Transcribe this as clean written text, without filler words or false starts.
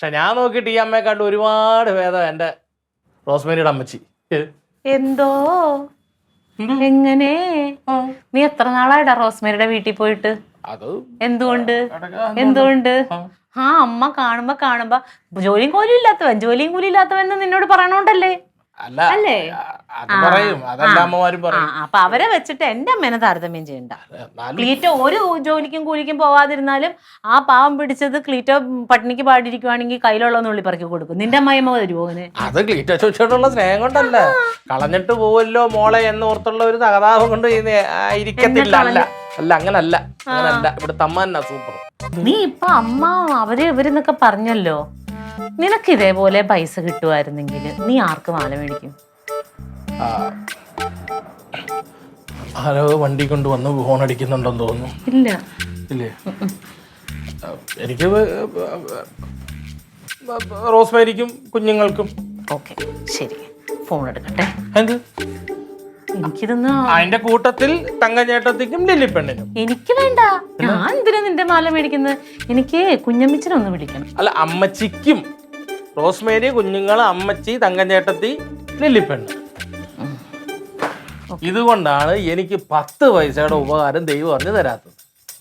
പക്ഷെ ഞാൻ നോക്കിയിട്ട് ഈ അമ്മയെക്കാട്ട് ഒരുപാട് ഭേദം എൻ്റെ റോസ്മേരിയുടെ അമ്മച്ചി. എന്തോ എങ്ങനെ നീ എത്ര നാളായിട്ടാ റോസ്മേരിയുടെ വീട്ടിൽ പോയിട്ട്? അത് എന്തുകൊണ്ട് ആ അമ്മ കാണുമ്പോ ജോലിയും കൂലിയും ഇല്ലാത്തവൻ നിന്നോട് പറയണോണ്ടല്ലേ? അല്ലേ? അപ്പൊ അവരെ വെച്ചിട്ട് എന്റെ അമ്മേനെ താരതമ്യം ചെയ്യണ്ട. ക്ലീറ്റോ ഒരു ജോലിക്കും കൂലിക്കും പോവാതിരുന്നാലും ആ പാവം പിടിച്ചത് ക്ലീറ്റോ പട്ടിണിക്ക് പാടിയിരിക്കുവാണെങ്കിൽ കയ്യിലുള്ള നുള്ളി പറക്കി കൊടുക്കും. നിന്റെ അമ്മയമ്മ തരുമോ അങ്ങനെ? അത് ക്ലീറ്റോ ചോദിച്ചോണ്ടുള്ള സ്നേഹം കൊണ്ടല്ല, കളഞ്ഞിട്ട് പോവല്ലോ മോളെ എന്നോർത്തുള്ള ഒരു സഹതാപം കൊണ്ട് ഇരിക്കത്തില്ല. അല്ല അങ്ങനല്ല ഇവിടുത്തെ അമ്മ തന്നെ സൂപ്പർ. നീ ഇപ്പൊ അമ്മ ഇവരെന്നൊക്കെ പറഞ്ഞല്ലോ. നിനക്ക് ഇതേപോലെ പൈസ കിട്ടുമായിരുന്നെങ്കിൽ നീ ആർക്ക് മാല മേടിക്കും? ആരോ വണ്ടി കൊണ്ടുവന്ന് ഫോൺ അടിക്കുന്നുണ്ടെന്ന് തോന്നുന്നു. ഇല്ലേ? എനിക്ക് റോസ്മേരിക്കും കുഞ്ഞുങ്ങൾക്കും. ഓക്കെ ശരി, ഫോൺ എടുക്കട്ടെ. എന്ത്? എനിക്കിതൊന്ന് അതിന്റെ കൂട്ടത്തിൽ തങ്കച്ചേട്ടത്തിക്കും ലില്ലിപ്പെണ്ണിനും. എനിക്ക് വേണ്ട, ഞാൻ എന്തിനാ നിന്റെ മാല മേടിക്കുന്നത്? എനിക്ക് കുഞ്ഞമ്മച്ചിനൊന്ന് വിളിക്കണം. അല്ല, അമ്മച്ചിക്കും. റോസ്മേരി, കുഞ്ഞുങ്ങള്, അമ്മച്ചി, തങ്കച്ചേട്ടത്തി, ലില്ലിപ്പെണ്ണ്. ഇതുകൊണ്ടാണ് എനിക്ക് 10 പൈസയുടെ ഉപകാരം ദൈവം അറിഞ്ഞു തരാത്തത്.